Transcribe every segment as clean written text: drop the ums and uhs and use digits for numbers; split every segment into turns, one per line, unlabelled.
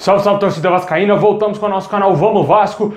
Salve, salve, torcida vascaína, voltamos com o nosso canal Vamos Vasco.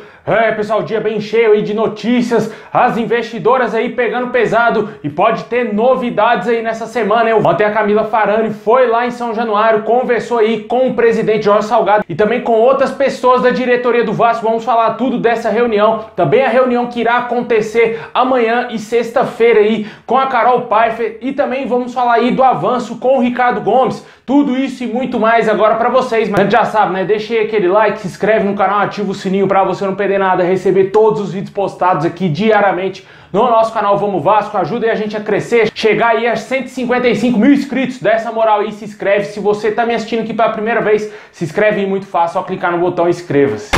Pessoal, dia bem cheio aí de notícias, as investidoras aí pegando pesado e pode ter novidades aí nessa semana, hein? Ontem a Camila Farani foi lá em São Januário, conversou aí com o presidente Jorge Salgado e também com outras pessoas da diretoria do Vasco. Vamos falar tudo dessa reunião, também a reunião que irá acontecer amanhã e sexta-feira aí com a Carol Pfeiffer, e também vamos falar aí do avanço com o Ricardo Gomes. Tudo isso e muito mais agora pra vocês, mas já sabe, né? Deixa aí aquele like, se inscreve no canal, ativa o sininho pra você não perder nada, receber todos os vídeos postados aqui diariamente no nosso canal Vamos Vasco. Ajuda aí a gente a crescer, chegar aí a 155 mil inscritos. Dá essa moral aí, se inscreve. Se você tá me assistindo aqui pela primeira vez, se inscreve aí, muito fácil, só clicar no botão inscreva-se.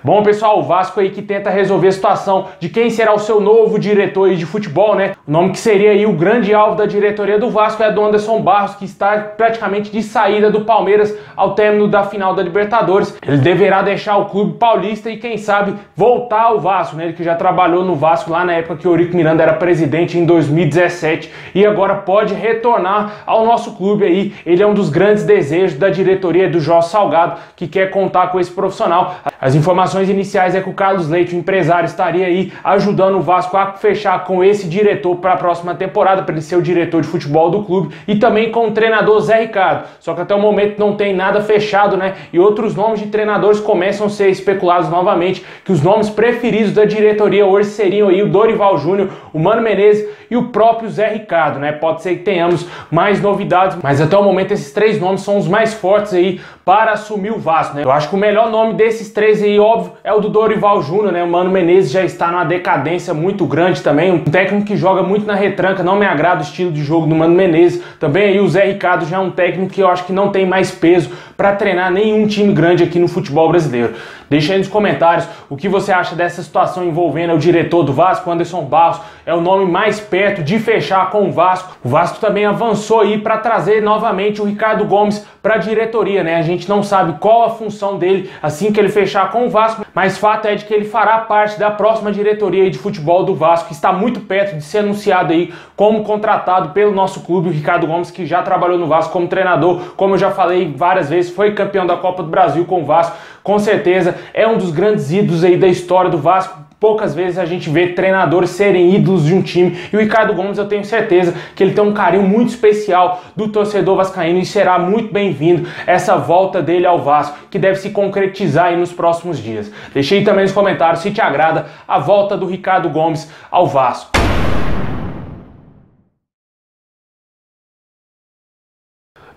Bom, pessoal, o Vasco aí que tenta resolver a situação de quem será o seu novo diretor aí de futebol, né? O nome que seria aí o grande alvo da diretoria do Vasco é do Anderson Barros, que está praticamente de saída do Palmeiras ao término da final da Libertadores. Ele deverá deixar o clube paulista e, quem sabe, voltar ao Vasco, né? Ele que já trabalhou no Vasco lá na época que o Eurico Miranda era presidente em 2017 e agora pode retornar ao nosso clube aí. Ele é um dos grandes desejos da diretoria do Jorge Salgado, que quer contar com esse profissional. As informações iniciais é que o Carlos Leite, o empresário, estaria aí ajudando o Vasco a fechar com esse diretor para a próxima temporada, para ele ser o diretor de futebol do clube, e também com o treinador Zé Ricardo. Só que até o momento não tem nada fechado, né? E outros nomes de treinadores começam a ser especulados novamente, que os nomes preferidos da diretoria hoje seriam aí o Dorival Júnior, o Mano Menezes e o próprio Zé Ricardo, né? Pode ser que tenhamos mais novidades, mas até o momento esses três nomes são os mais fortes aí para assumir o Vasco, né? Eu acho que o melhor nome desses três aí, óbvio, é o do Dorival Júnior, né? O Mano Menezes já está numa decadência muito grande também, um técnico que joga muito na retranca, não me agrada o estilo de jogo do Mano Menezes. Também aí o Zé Ricardo já é um técnico que eu acho que não tem mais peso para treinar nenhum time grande aqui no futebol brasileiro. Deixa aí nos comentários o que você acha dessa situação envolvendo o diretor do Vasco, Anderson Barros. É o nome mais perto de fechar com o Vasco. O Vasco também avançou aí para trazer novamente o Ricardo Gomes para a diretoria, né? A gente não sabe qual a função dele assim que ele fechar com o Vasco, mas fato é de que ele fará parte da próxima diretoria de futebol do Vasco, que está muito perto de ser anunciado aí como contratado pelo nosso clube. O Ricardo Gomes, que já trabalhou no Vasco como treinador, como eu já falei várias vezes, foi campeão da Copa do Brasil com o Vasco, com certeza é um dos grandes ídolos aí da história do Vasco. Poucas vezes a gente vê treinadores serem ídolos de um time, e o Ricardo Gomes, eu tenho certeza que ele tem um carinho muito especial do torcedor vascaíno, e será muito bem-vindo essa volta dele ao Vasco, que deve se concretizar aí nos próximos dias. Deixa aí também nos comentários se te agrada a volta do Ricardo Gomes ao Vasco.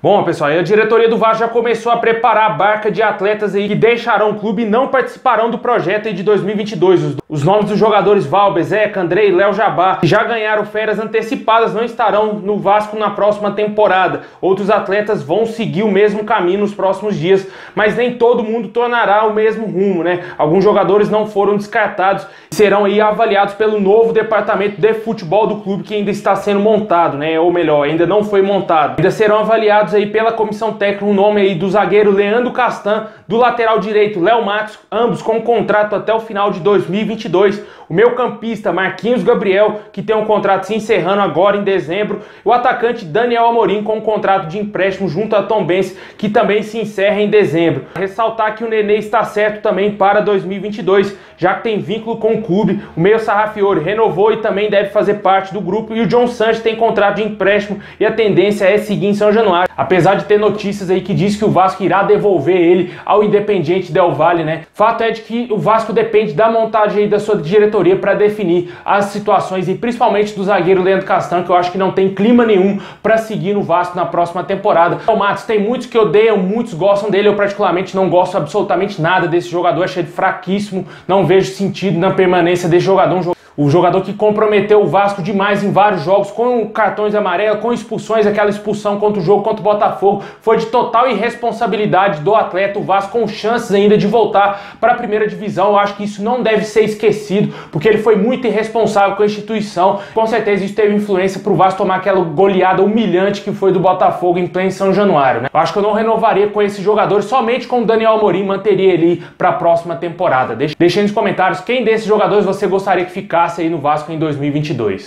Bom, pessoal, a diretoria do Vasco já começou a preparar a barca de atletas aí que deixarão o clube e não participarão do projeto aí de 2022. Os nomes dos jogadores Valber, Zeca, Andrei e Léo Jabá, que já ganharam férias antecipadas, não estarão no Vasco na próxima temporada. Outros atletas vão seguir o mesmo caminho nos próximos dias, mas nem todo mundo tornará o mesmo rumo, né? Alguns jogadores não foram descartados e serão aí avaliados pelo novo departamento de futebol do clube, que ainda está sendo montado, né? Ou melhor, ainda não foi montado. Ainda serão avaliados aí pela comissão técnica o nome aí do zagueiro Leandro Castan, do lateral direito Léo Matos, ambos com contrato até o final de 2022. O meio-campista Marquinhos Gabriel, que tem um contrato se encerrando agora em dezembro. O atacante Daniel Amorim, com um contrato de empréstimo junto a Tombense, que também se encerra em dezembro. Ressaltar que o Nenê está certo também para 2022, já que tem vínculo com o clube. O meio Sarrafiori renovou e também deve fazer parte do grupo. E o John Sanches tem contrato de empréstimo e a tendência é seguir em São Januário. Apesar de ter notícias aí que diz que o Vasco irá devolver ele ao Independiente Del Valle, né? Fato é de que o Vasco depende da montagem aí da sua diretoria para definir as situações, e principalmente do zagueiro Leandro Castan, que eu acho que não tem clima nenhum para seguir no Vasco na próxima temporada. O Matos, tem muitos que odeiam, muitos gostam dele. Eu particularmente não gosto absolutamente nada desse jogador, achei ele fraquíssimo, não vejo sentido na permanência desse jogador. O jogador que comprometeu o Vasco demais em vários jogos, com cartões amarelos, com expulsões. Aquela expulsão contra o jogo contra o Botafogo foi de total irresponsabilidade do atleta. O Vasco com chances ainda de voltar para a primeira divisão. Eu acho que isso não deve ser esquecido, porque ele foi muito irresponsável com a instituição. Com certeza isso teve influência para o Vasco tomar aquela goleada humilhante que foi do Botafogo em pleno São Januário, né? Eu acho que eu não renovaria com esse jogador, somente com o Daniel Amorim manteria ele para a próxima temporada. Deixa aí nos comentários quem desses jogadores você gostaria que ficasse aí no Vasco em 2022.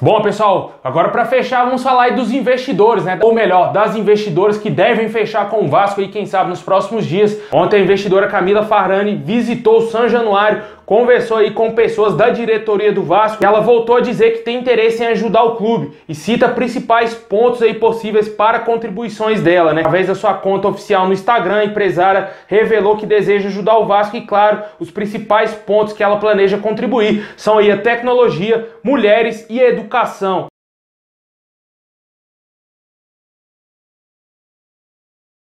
Bom, pessoal, agora para fechar, vamos falar aí dos investidores, né? Ou melhor, das investidoras que devem fechar com o Vasco aí, quem sabe, nos próximos dias. Ontem a investidora Camila Farrani visitou o São Januário, conversou aí com pessoas da diretoria do Vasco e ela voltou a dizer que tem interesse em ajudar o clube e cita principais pontos aí possíveis para contribuições dela, né? Através da sua conta oficial no Instagram, a empresária revelou que deseja ajudar o Vasco e, claro, os principais pontos que ela planeja contribuir são aí a tecnologia, mulheres e a educação.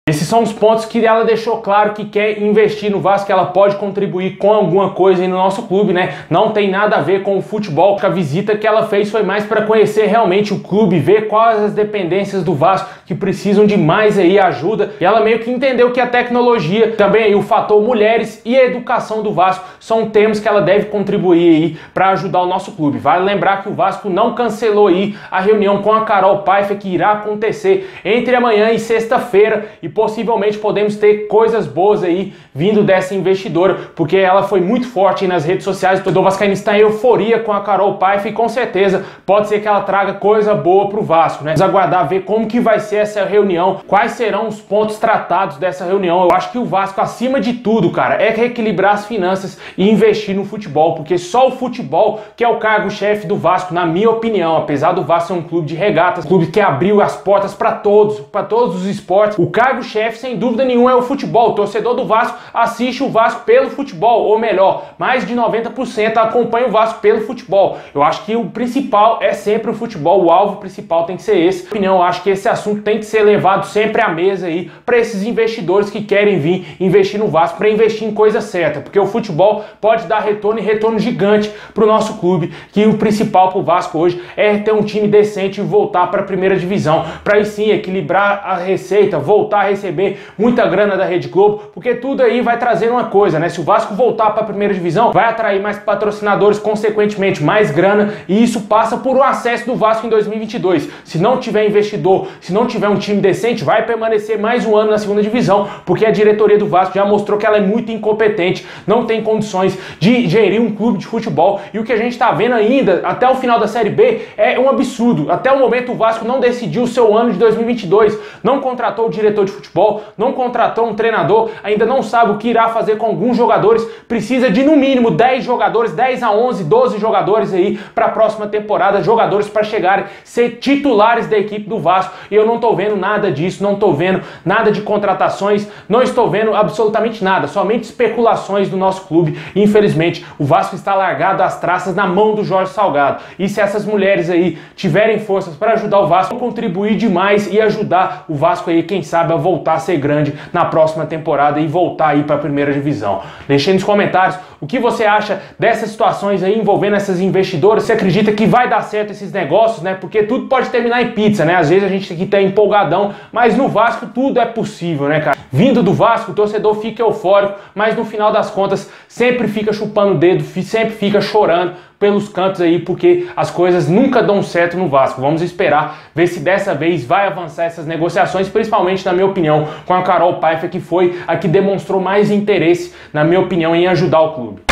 Esses são os pontos que ela deixou claro que quer investir no Vasco, que ela pode contribuir com alguma coisa aí no nosso clube, né? Não tem nada a ver com o futebol. A visita que ela fez foi mais para conhecer realmente o clube, ver quais as dependências do Vasco que precisam de mais aí ajuda. E ela meio que entendeu que a tecnologia, também aí o fator mulheres e a educação do Vasco são temas que ela deve contribuir aí para ajudar o nosso clube. Vale lembrar que o Vasco não cancelou aí a reunião com a Carol Paiva que irá acontecer entre amanhã e sexta-feira e possivelmente podemos ter coisas boas aí vindo dessa investidora, porque ela foi muito forte nas redes sociais. O torcedor vascaíno está em euforia com a Carol Paiva e com certeza pode ser que ela traga coisa boa pro Vasco, né? Vamos aguardar ver como que vai ser essa reunião, quais serão os pontos tratados dessa reunião. Eu acho que o Vasco, acima de tudo, cara, é reequilibrar as finanças e investir no futebol, porque só o futebol que é o cargo-chefe do Vasco, na minha opinião. Apesar do Vasco ser um clube de regatas, um clube que abriu as portas para todos os esportes, o cargo-chefe, sem dúvida nenhuma, é o futebol. O torcedor do Vasco assiste o Vasco pelo futebol, ou melhor, mais de 90% acompanha o Vasco pelo futebol. Eu acho que o principal é sempre o futebol, o alvo principal tem que ser esse. Na minha opinião, eu acho que esse assunto tem que ser levado sempre à mesa aí para esses investidores que querem vir investir no Vasco, para investir em coisa certa, porque o futebol pode dar retorno e retorno gigante para o nosso clube, que o principal para o Vasco hoje é ter um time decente e voltar para a primeira divisão, para aí sim equilibrar a receita, voltar a receber muita grana da Rede Globo, porque tudo aí vai trazer uma coisa, né? Se o Vasco voltar para a primeira divisão, vai atrair mais patrocinadores, consequentemente mais grana, e isso passa por um acesso do Vasco em 2022. Se não tiver investidor, se não tiver um time decente, vai permanecer mais um ano na segunda divisão, porque a diretoria do Vasco já mostrou que ela é muito incompetente, não tem condições de gerir um clube de futebol, e o que a gente está vendo ainda, até o final da Série B, é um absurdo. Até o momento o Vasco não decidiu o seu ano de 2022, não contratou o diretor de futebol, não contratou um treinador, ainda não sabe o que irá fazer com alguns jogadores, precisa de no mínimo 10 jogadores, 10 a 11, 12 jogadores aí para a próxima temporada, jogadores para chegarem, ser titulares da equipe do Vasco, e eu não tô vendo nada disso, não tô vendo nada de contratações, não estou vendo absolutamente nada, somente especulações do nosso clube. Infelizmente, o Vasco está largado às traças na mão do Jorge Salgado, e se essas mulheres aí tiverem forças para ajudar o Vasco, vão contribuir demais e ajudar o Vasco aí, quem sabe, a voltar a ser grande na próxima temporada e voltar aí para a primeira divisão. Deixe aí nos comentários o que você acha dessas situações aí envolvendo essas investidoras. Você acredita que vai dar certo esses negócios, né? Porque tudo pode terminar em pizza, né? Às vezes a gente tem que estar empolgadão, mas no Vasco tudo é possível, né, cara? Vindo do Vasco, o torcedor fica eufórico, mas no final das contas sempre fica chupando o dedo, sempre fica chorando pelos cantos aí, porque as coisas nunca dão certo no Vasco. Vamos esperar, ver se dessa vez vai avançar essas negociações, principalmente, na minha opinião, com a Carol Paiva, que foi a que demonstrou mais interesse, na minha opinião, em ajudar o clube.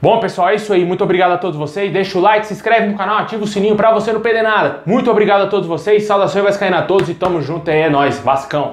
Bom, pessoal, é isso aí. Muito obrigado a todos vocês. Deixa o like, se inscreve no canal, ativa o sininho pra você não perder nada. Muito obrigado a todos vocês. Saudações vascaínas a todos e tamo junto aí. É nóis. Vascão.